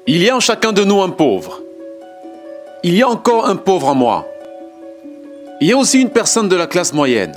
Il y a en chacun de nous un pauvre. Il y a encore un pauvre en moi. Il y a aussi une personne de la classe moyenne.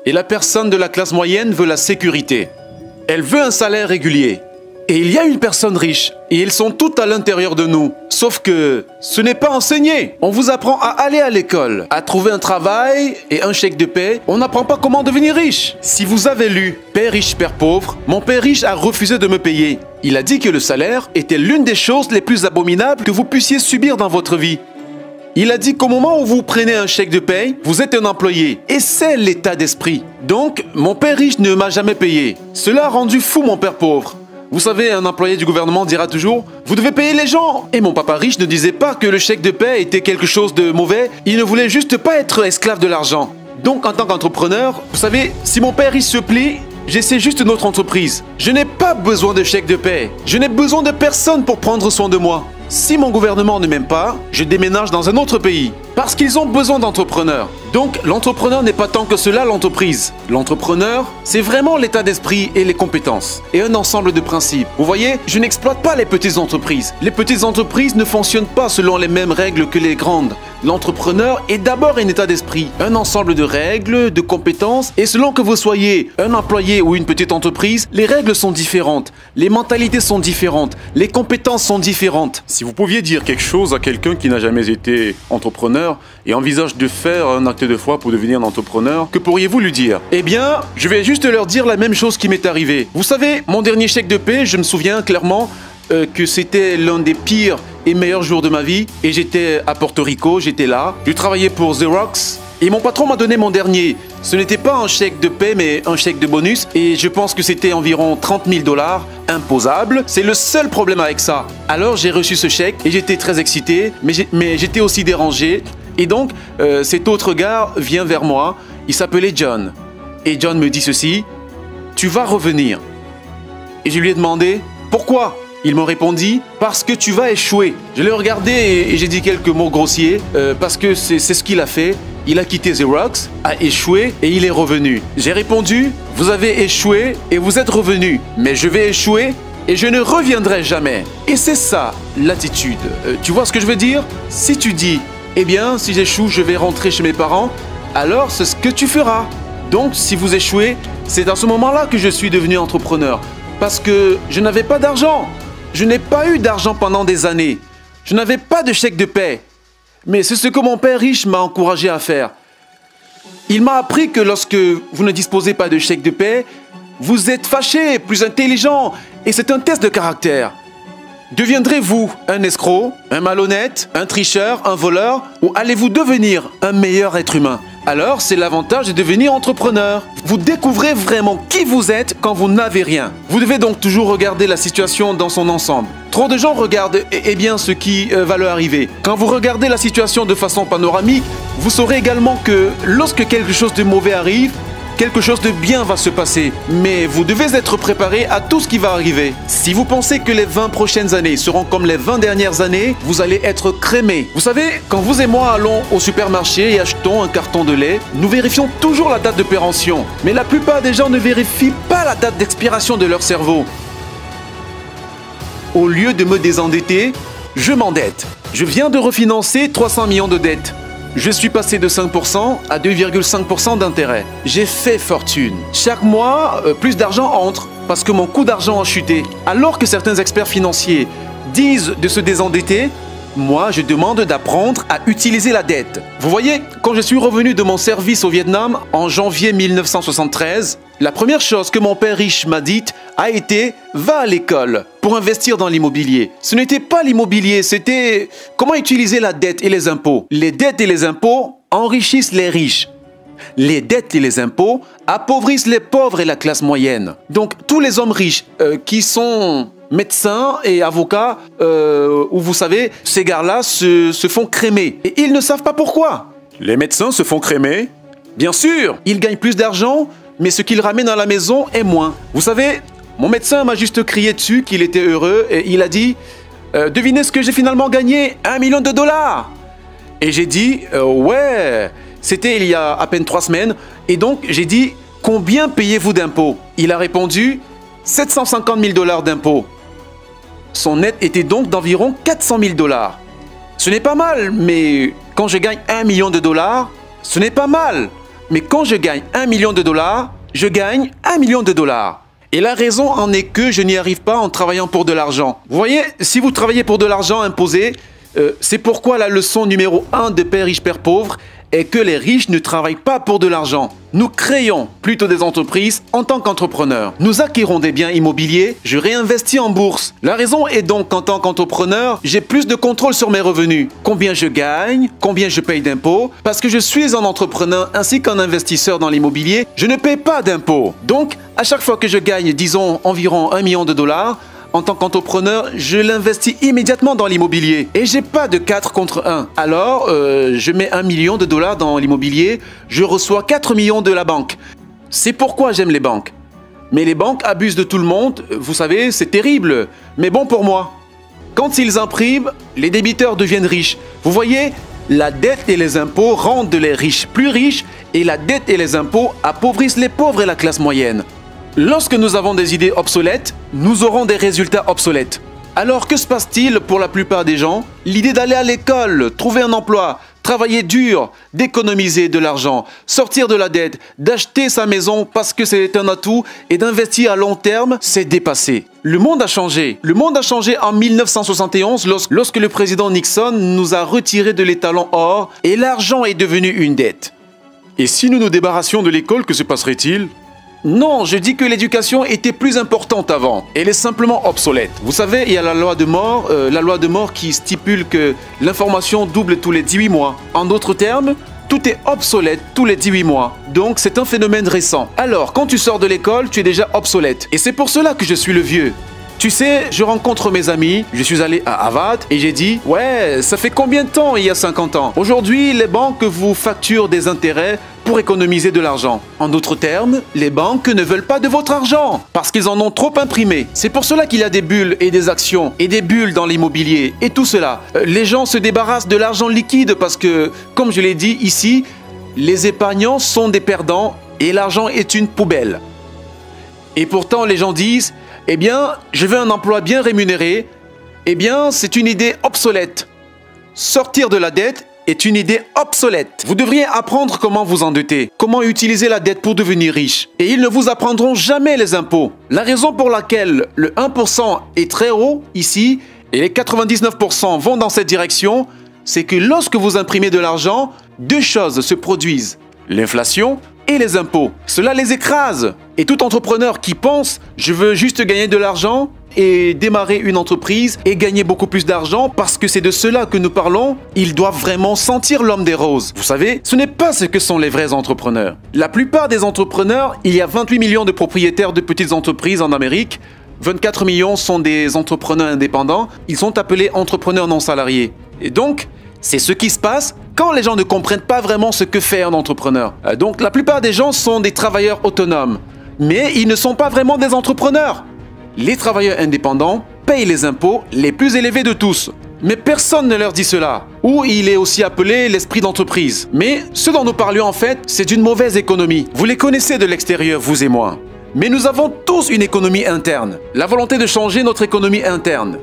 Et la personne de la classe moyenne veut la sécurité. Elle veut un salaire régulier. Et il y a une personne riche. Et ils sont toutes à l'intérieur de nous. Sauf que ce n'est pas enseigné. On vous apprend à aller à l'école, à trouver un travail et un chèque de paie. On n'apprend pas comment devenir riche. Si vous avez lu « Père riche, Père pauvre », mon père riche a refusé de me payer. Il a dit que le salaire était l'une des choses les plus abominables que vous puissiez subir dans votre vie. Il a dit qu'au moment où vous prenez un chèque de paye, vous êtes un employé. Et c'est l'état d'esprit. Donc, mon père riche ne m'a jamais payé. Cela a rendu fou mon père pauvre. Vous savez, un employé du gouvernement dira toujours « Vous devez payer les gens !» Et mon papa riche ne disait pas que le chèque de paie était quelque chose de mauvais. Il ne voulait juste pas être esclave de l'argent. Donc, en tant qu'entrepreneur, vous savez, si mon père riche se plie, j'essaie juste une autre entreprise. Je n'ai pas besoin de chèque de paie. Je n'ai besoin de personne pour prendre soin de moi. Si mon gouvernement ne m'aime pas, je déménage dans un autre pays. Parce qu'ils ont besoin d'entrepreneurs. Donc, l'entrepreneur n'est pas tant que cela l'entreprise. L'entrepreneur, c'est vraiment l'état d'esprit et les compétences. Et un ensemble de principes. Vous voyez, je n'exploite pas les petites entreprises. Les petites entreprises ne fonctionnent pas selon les mêmes règles que les grandes. L'entrepreneur est d'abord un état d'esprit, un ensemble de règles, de compétences. Et selon que vous soyez un employé ou une petite entreprise, les règles sont différentes. Les mentalités sont différentes. Les compétences sont différentes. Si vous pouviez dire quelque chose à quelqu'un qui n'a jamais été entrepreneur et envisage de faire un acte de foi pour devenir un entrepreneur, que pourriez-vous lui dire? Eh bien, je vais juste leur dire la même chose qui m'est arrivée. Vous savez, mon dernier chèque de paie, je me souviens clairement que c'était l'un des pires et meilleurs jours de ma vie. Et j'étais à Porto Rico, j'étais là. Je travaillais pour Xerox. Et mon patron m'a donné mon dernier. Ce n'était pas un chèque de paie, mais un chèque de bonus. Et je pense que c'était environ 30 000 $ imposable. C'est le seul problème avec ça. Alors j'ai reçu ce chèque et j'étais très excité, mais j'étais aussi dérangé. Et donc, cet autre gars vient vers moi. Il s'appelait John. Et John me dit ceci: tu vas revenir. Et je lui ai demandé pourquoi. Il me répondit « Parce que tu vas échouer ». Je l'ai regardé et j'ai dit quelques mots grossiers parce que c'est ce qu'il a fait. Il a quitté Xerox, a échoué et il est revenu. J'ai répondu « Vous avez échoué et vous êtes revenu. Mais je vais échouer et je ne reviendrai jamais ». Et c'est ça l'attitude. Tu vois ce que je veux dire? Si tu dis « Eh bien, si j'échoue, je vais rentrer chez mes parents », alors c'est ce que tu feras. Donc, si vous échouez, c'est à ce moment-là que je suis devenu entrepreneur. Parce que je n'avais pas d'argent. Je n'ai pas eu d'argent pendant des années. Je n'avais pas de chèque de paie. Mais c'est ce que mon père riche m'a encouragé à faire. Il m'a appris que lorsque vous ne disposez pas de chèque de paie, vous êtes fâché, plus intelligent. Et c'est un test de caractère. Deviendrez-vous un escroc, un malhonnête, un tricheur, un voleur, ou allez-vous devenir un meilleur être humain? Alors, c'est l'avantage de devenir entrepreneur. Vous découvrez vraiment qui vous êtes quand vous n'avez rien. Vous devez donc toujours regarder la situation dans son ensemble. Trop de gens regardent bien ce qui va leur arriver. Quand vous regardez la situation de façon panoramique, vous saurez également que lorsque quelque chose de mauvais arrive, quelque chose de bien va se passer. Mais vous devez être préparé à tout ce qui va arriver. Si vous pensez que les 20 prochaines années seront comme les 20 dernières années, vous allez être crémé. Vous savez, quand vous et moi allons au supermarché et achetons un carton de lait, nous vérifions toujours la date de péremption. Mais la plupart des gens ne vérifient pas la date d'expiration de leur cerveau. Au lieu de me désendetter, je m'endette. Je viens de refinancer 300 millions de dettes. Je suis passé de 5% à 2,5% d'intérêt. J'ai fait fortune. Chaque mois, plus d'argent entre parce que mon coût d'argent a chuté. Alors que certains experts financiers disent de se désendetter, moi, je demande d'apprendre à utiliser la dette. Vous voyez, quand je suis revenu de mon service au Vietnam en janvier 1973, la première chose que mon père riche m'a dite a été « Va à l'école pour investir dans l'immobilier ». Ce n'était pas l'immobilier, c'était comment utiliser la dette et les impôts. Les dettes et les impôts enrichissent les riches. Les dettes et les impôts appauvrissent les pauvres et la classe moyenne. Donc, tous les hommes riches qui sont médecins et avocats, où vous savez, ces gars-là se font crémer. Et ils ne savent pas pourquoi. Les médecins se font crémer? Bien sûr, ils gagnent plus d'argent, mais ce qu'ils ramènent à la maison est moins. Vous savez, mon médecin m'a juste crié dessus qu'il était heureux et il a dit « Devinez ce que j'ai finalement gagné, 1 million de $ !» Et j'ai dit « Ouais !» C'était il y a à peine 3 semaines. Et donc, j'ai dit « Combien payez-vous d'impôts ?» Il a répondu « 750 000 $ d'impôts. » Son net était donc d'environ 400 000 $. Ce n'est pas mal, mais quand je gagne 1 million de dollars, ce n'est pas mal. Mais quand je gagne 1 million de dollars, je gagne 1 million de dollars. Et la raison en est que je n'y arrive pas en travaillant pour de l'argent. Vous voyez, si vous travaillez pour de l'argent imposé, c'est pourquoi la leçon numéro 1 de Père riche, Père pauvre est que les riches ne travaillent pas pour de l'argent. Nous créons plutôt des entreprises en tant qu'entrepreneurs. Nous acquérons des biens immobiliers, je réinvestis en bourse. La raison est donc qu'en tant qu'entrepreneur, j'ai plus de contrôle sur mes revenus. Combien je gagne, combien je paye d'impôts. Parce que je suis un entrepreneur ainsi qu'un investisseur dans l'immobilier, je ne paye pas d'impôts. Donc, à chaque fois que je gagne, disons, environ 1 million de dollars, en tant qu'entrepreneur, je l'investis immédiatement dans l'immobilier. Et j'ai pas de 4 contre 1. Alors, je mets 1 million de dollars dans l'immobilier, je reçois 4 millions de la banque. C'est pourquoi j'aime les banques. Mais les banques abusent de tout le monde, vous savez, c'est terrible. Mais bon pour moi. Quand ils impriment, les débiteurs deviennent riches. Vous voyez, la dette et les impôts rendent les riches plus riches et la dette et les impôts appauvrissent les pauvres et la classe moyenne. Lorsque nous avons des idées obsolètes, nous aurons des résultats obsolètes. Alors que se passe-t-il pour la plupart des gens? L'idée d'aller à l'école, trouver un emploi, travailler dur, d'économiser de l'argent, sortir de la dette, d'acheter sa maison parce que c'est un atout et d'investir à long terme, c'est dépassé. Le monde a changé. Le monde a changé en 1971 lorsque le président Nixon nous a retiré de l'étalon or et l'argent est devenu une dette. Et si nous nous débarrassions de l'école, que se passerait-il? Non, je dis que l'éducation était plus importante avant. Elle est simplement obsolète. Vous savez, il y a la loi de Moore qui stipule que l'information double tous les 18 mois. En d'autres termes, tout est obsolète tous les 18 mois. Donc, c'est un phénomène récent. Alors, quand tu sors de l'école, tu es déjà obsolète. Et c'est pour cela que je suis le vieux. Tu sais, je rencontre mes amis, je suis allé à Harvard et j'ai dit « Ouais, ça fait combien de temps il y a 50 ans ?» Aujourd'hui, les banques vous facturent des intérêts pour économiser de l'argent. En d'autres termes, les banques ne veulent pas de votre argent parce qu'ils en ont trop imprimé. C'est pour cela qu'il y a des bulles et des actions et des bulles dans l'immobilier et tout cela. Les gens se débarrassent de l'argent liquide parce que, comme je l'ai dit ici, les épargnants sont des perdants et l'argent est une poubelle. Et pourtant, les gens disent « Eh bien, je veux un emploi bien rémunéré. » Eh bien, c'est une idée obsolète. Sortir de la dette est une idée obsolète. Vous devriez apprendre comment vous endetter, comment utiliser la dette pour devenir riche. Et ils ne vous apprendront jamais les impôts. La raison pour laquelle le 1% est très haut ici et les 99% vont dans cette direction, c'est que lorsque vous imprimez de l'argent, deux choses se produisent. L'inflation et les impôts. Cela les écrase. Et tout entrepreneur qui pense « je veux juste gagner de l'argent » et démarrer une entreprise et gagner beaucoup plus d'argent parce que c'est de cela que nous parlons, ils doivent vraiment sentir l'homme des roses. Vous savez, ce n'est pas ce que sont les vrais entrepreneurs. La plupart des entrepreneurs, il y a 28 millions de propriétaires de petites entreprises en Amérique, 24 millions sont des entrepreneurs indépendants, ils sont appelés entrepreneurs non salariés. Et donc, c'est ce qui se passe quand les gens ne comprennent pas vraiment ce que fait un entrepreneur. Donc la plupart des gens sont des travailleurs autonomes, mais ils ne sont pas vraiment des entrepreneurs. Les travailleurs indépendants payent les impôts les plus élevés de tous. Mais personne ne leur dit cela. Ou il est aussi appelé l'esprit d'entreprise. Mais ce dont nous parlions en fait, c'est d'une mauvaise économie. Vous les connaissez de l'extérieur, vous et moi. Mais nous avons tous une économie interne. La volonté de changer notre économie interne.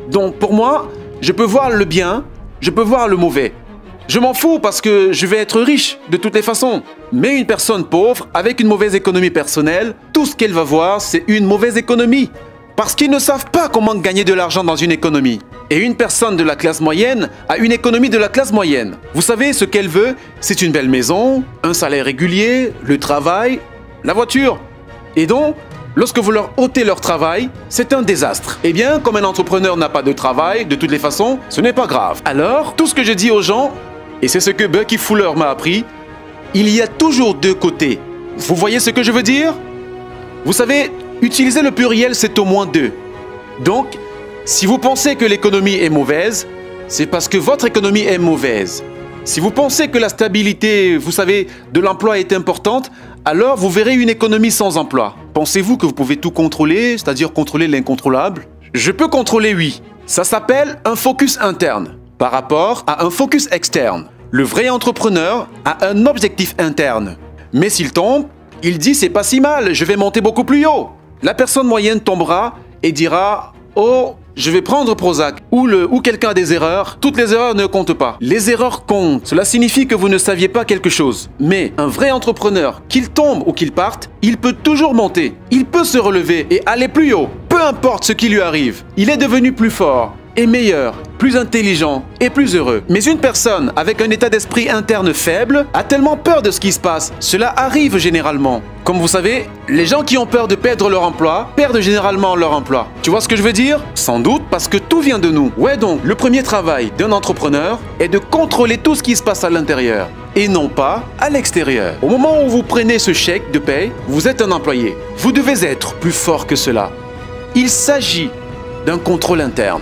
Donc pour moi, je peux voir le bien, je peux voir le mauvais. Je m'en fous parce que je vais être riche de toutes les façons. Mais une personne pauvre, avec une mauvaise économie personnelle, tout ce qu'elle va voir, c'est une mauvaise économie. Parce qu'ils ne savent pas comment gagner de l'argent dans une économie. Et une personne de la classe moyenne a une économie de la classe moyenne. Vous savez, ce qu'elle veut, c'est une belle maison, un salaire régulier, le travail, la voiture. Et donc, lorsque vous leur ôtez leur travail, c'est un désastre. Eh bien, comme un entrepreneur n'a pas de travail, de toutes les façons, ce n'est pas grave. Alors, tout ce que je dis aux gens, et c'est ce que Bucky Fuller m'a appris, il y a toujours deux côtés. Vous voyez ce que je veux dire? Vous savez, utiliser le pluriel, c'est au moins deux. Donc, si vous pensez que l'économie est mauvaise, c'est parce que votre économie est mauvaise. Si vous pensez que la stabilité, vous savez, de l'emploi est importante, alors vous verrez une économie sans emploi. Pensez-vous que vous pouvez tout contrôler, c'est-à-dire contrôler l'incontrôlable? Je peux contrôler, oui. Ça s'appelle un focus interne par rapport à un focus externe. Le vrai entrepreneur a un objectif interne. Mais s'il tombe, il dit c'est pas si mal, je vais monter beaucoup plus haut. La personne moyenne tombera et dira oh, je vais prendre Prozac, ou quelqu'un a des erreurs, toutes les erreurs ne comptent pas. Les erreurs comptent. Cela signifie que vous ne saviez pas quelque chose. Mais un vrai entrepreneur, qu'il tombe ou qu'il parte, il peut toujours monter. Il peut se relever et aller plus haut. Peu importe ce qui lui arrive. Il est devenu plus fort et meilleur, plus intelligent et plus heureux. Mais une personne avec un état d'esprit interne faible a tellement peur de ce qui se passe. Cela arrive généralement. Comme vous savez, les gens qui ont peur de perdre leur emploi perdent généralement leur emploi. Tu vois ce que je veux dire? Sans doute parce que tout vient de nous. Ouais, donc le premier travail d'un entrepreneur est de contrôler tout ce qui se passe à l'intérieur et non pas à l'extérieur. Au moment où vous prenez ce chèque de paie, vous êtes un employé. Vous devez être plus fort que cela. Il s'agit d'un contrôle interne.